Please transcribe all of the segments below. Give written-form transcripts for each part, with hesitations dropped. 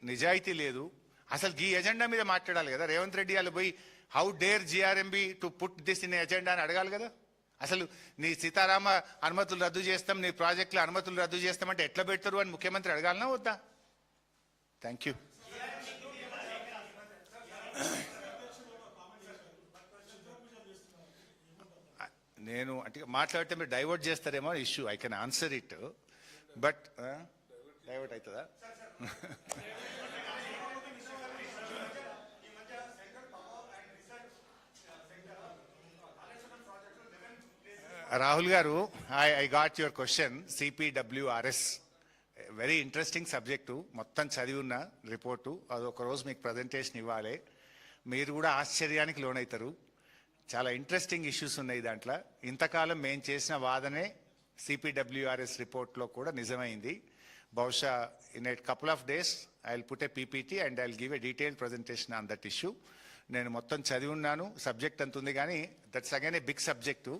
నిజాయితీ లేదు. అసలు ఈ ఎజెండా మీద మాట్లాడాలి కదా. రేవంత్ రెడ్డి వాళ్ళు పోయి how dare GRMB to put this in agenda అని అడగాలి కదా. అసలు నీ సీతారామ అనుమతులు రద్దు చేస్తాం, నీ ప్రాజెక్టుల అనుమతులు రద్దు చేస్తామంటే ఎట్లా పెడతారు అని ముఖ్యమంత్రి అడగాలనా వద్దా? Thank you. నేను అంటే మాట్లాడితే మీరు డైవర్ట్ చేస్తారేమో issue. I can answer it, but divert అవుతుందా? రాహుల్ గారు, I got your question. C P W R S very interesting subject. మొత్తం చదివి ఉన్న రిపోర్టు. అది ఒకరోజు మీకు ప్రజెంటేషన్ ఇవ్వాలి. మీరు కూడా ఆశ్చర్యానికి లోనవుతారు. చాలా ఇంట్రెస్టింగ్ ఇష్యూస్ ఉన్నాయి దాంట్లో. ఇంతకాలం మేము చేసిన వాదనే సిపిడబ్ల్యూఆర్ఎస్ రిపోర్ట్లో కూడా నిజమైంది. బహుశా in a couple of days I will put a PPT and I will give a detail presentation on that issue. నేను మొత్తం చదివి ఉన్నాను. సబ్జెక్ట్ అంత ఉంది కానీ that's again a big subject.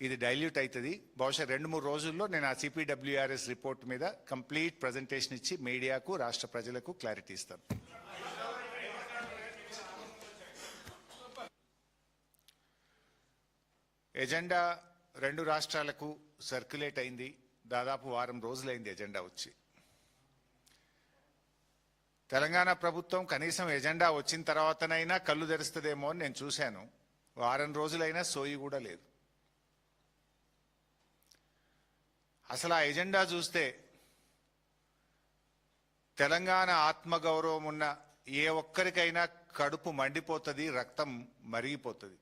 ఇది డైల్యూట్ అవుతుంది. బహుశా 2-3 రోజుల్లో నేను ఆ సిపిడబ్ల్యూఆర్ఎస్ రిపోర్ట్ మీద కంప్లీట్ ప్రజెంటేషన్ ఇచ్చి మీడియాకు, రాష్ట్ర ప్రజలకు క్లారిటీ ఇస్తాను. ఎజెండా 2 రాష్ట్రాలకు సర్క్యులేట్ అయింది. దాదాపు వారం రోజులైంది ఎజెండా వచ్చి. తెలంగాణ ప్రభుత్వం కనీసం ఎజెండా వచ్చిన తర్వాతనైనా కళ్ళు తెరుస్తుందేమో అని నేను చూశాను. వారం రోజులైనా సోయి కూడా లేదు. అసలు ఆ ఎజెండా చూస్తే తెలంగాణ ఆత్మగౌరవం ఉన్న ఏ ఒక్కరికైనా కడుపు మండిపోతుంది, రక్తం మరిగిపోతుంది.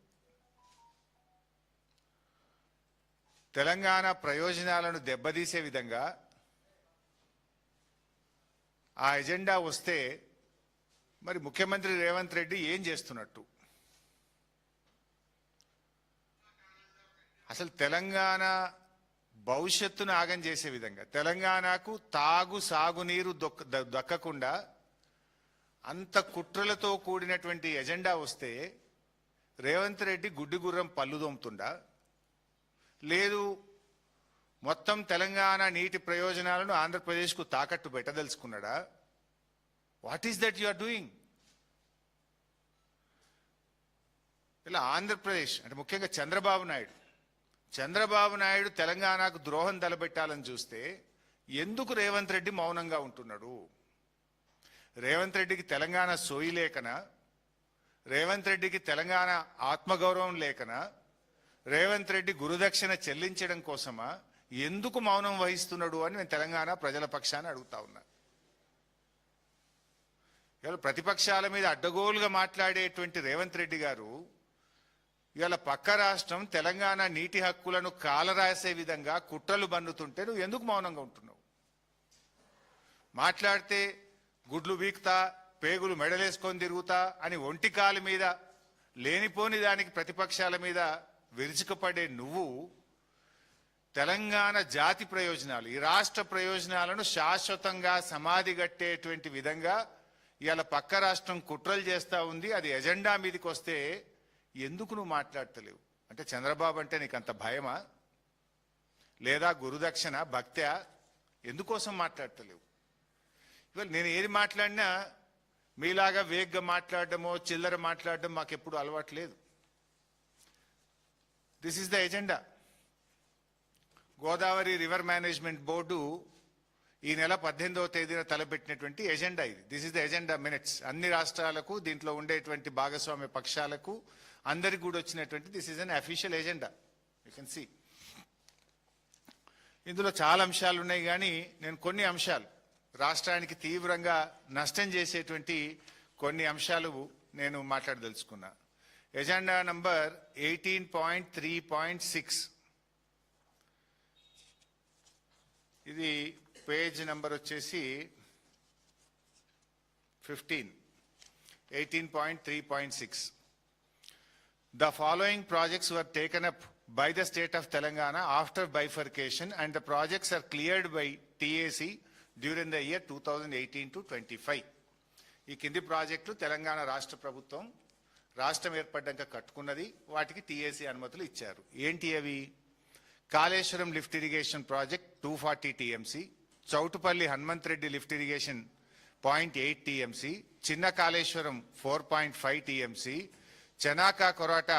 తెలంగాణ ప్రయోజనాలను దెబ్బతీసే విధంగా ఆ ఎజెండా వస్తే మరి ముఖ్యమంత్రి రేవంత్ రెడ్డి ఏం చేస్తున్నట్టు? అసలు తెలంగాణ భవిష్యత్తును ఆగం చేసే విధంగా, తెలంగాణకు సాగునీరు దక్కకుండా అంత కుట్రలతో కూడినటువంటి ఎజెండా వస్తే రేవంత్ రెడ్డి గుడ్డి గుర్రం పళ్ళు దోముతుండా, లేదు మొత్తం తెలంగాణ నీటి ప్రయోజనాలను ఆంధ్రప్రదేశ్కు తాకట్టు పెట్టదలుచుకున్నాడా? What is that you are doing? ఇలా ఆంధ్రప్రదేశ్ అంటే ముఖ్యంగా చంద్రబాబు నాయుడు తెలంగాణకు ద్రోహం తలపెట్టాలని చూస్తే ఎందుకు రేవంత్ రెడ్డి మౌనంగా ఉంటున్నాడు? రేవంత్ రెడ్డికి తెలంగాణ సోయి లేకనా? రేవంత్ రెడ్డికి తెలంగాణ ఆత్మగౌరవం లేకనా? రేవంత్ రెడ్డి గురుదక్షిణ చెల్లించడం కోసమా? ఎందుకు మౌనం వహిస్తున్నాడు అని నేను తెలంగాణ ప్రజల పక్షాన అడుగుతా ఉన్నా. ఇవాళ ప్రతిపక్షాల మీద అడ్డగోలుగా మాట్లాడేటువంటి రేవంత్ రెడ్డి గారు ఇవాళ పక్క రాష్ట్రం తెలంగాణ నీటి హక్కులను కాలరాసే విధంగా కుట్రలు బన్నుతుంటే నువ్వు ఎందుకు మౌనంగా ఉంటున్నావు? మాట్లాడితే గుడ్లు వీక్తా, పేగులు మెడలేసుకొని తిరుగుతా అని ఒంటికాలు మీద లేనిపోని దానికి ప్రతిపక్షాల మీద విరుచుకుపడే నువ్వు తెలంగాణ జాతి ప్రయోజనాలు, ఈ రాష్ట్ర ప్రయోజనాలను శాశ్వతంగా సమాధి కట్టేటువంటి విధంగా ఇవాళ పక్క రాష్ట్రం కుట్రలు చేస్తూ ఉంది. అది ఎజెండా మీదకి వస్తే ఎందుకు నువ్వు మాట్లాడతలేవు? అంటే చంద్రబాబు అంటే నీకు అంత భయమా, లేదా గురుదక్షిణ భక్త్యా? ఎందుకోసం మాట్లాడతలేవు? ఇవాళ నేను ఏది మాట్లాడినా మీలాగా వేగ్గా మాట్లాడడమో చిల్లర మాట్లాడడం మాకెప్పుడు అలవాటు లేదు. This is the agenda. Godavari river management board ఈ నెల 18వ తేదీన తలపెట్టినటువంటి ఎజెండా ఇది. This is the agenda minutes. అన్ని రాష్ట్రాలకు, దీంట్లో ఉండేటువంటి భాగస్వామ్య పక్షాలకు అందరికి కూడా వచ్చినటువంటి this is an official agenda. You can see. ఇందులో చాలా అంశాలు ఉన్నాయి కానీ నేను కొన్ని అంశాలు, రాష్ట్రానికి తీవ్రంగా నష్టం చేసేటువంటి కొన్ని అంశాలు నేను మాట్లాడదలుచుకున్నా. ఎజెండా నంబర్ 18.3.6, ఇది పేజ్ నంబర్ వచ్చేసి 15. 18.3.6. The following projects were taken up by the state of Telangana after bifurcation and the projects are cleared by TAC during the year 2018 to 25. ఈ కింది ప్రాజెక్టులు తెలంగాణ రాష్ట్ర ప్రభుత్వం రాష్ట్రం ఏర్పడ్డాక కట్టుకున్నది, వాటికి టీఏసీ అనుమతులు ఇచ్చారు. ఏంటి అవి? Kaleshwaram lift irrigation project 240 TMC, Choutupalli Hanumanth Reddy lift irrigation 0.8 TMC, చిన్న కాళేశ్వరం 4.5 టీఎంసీ, చెనాకా కొరాట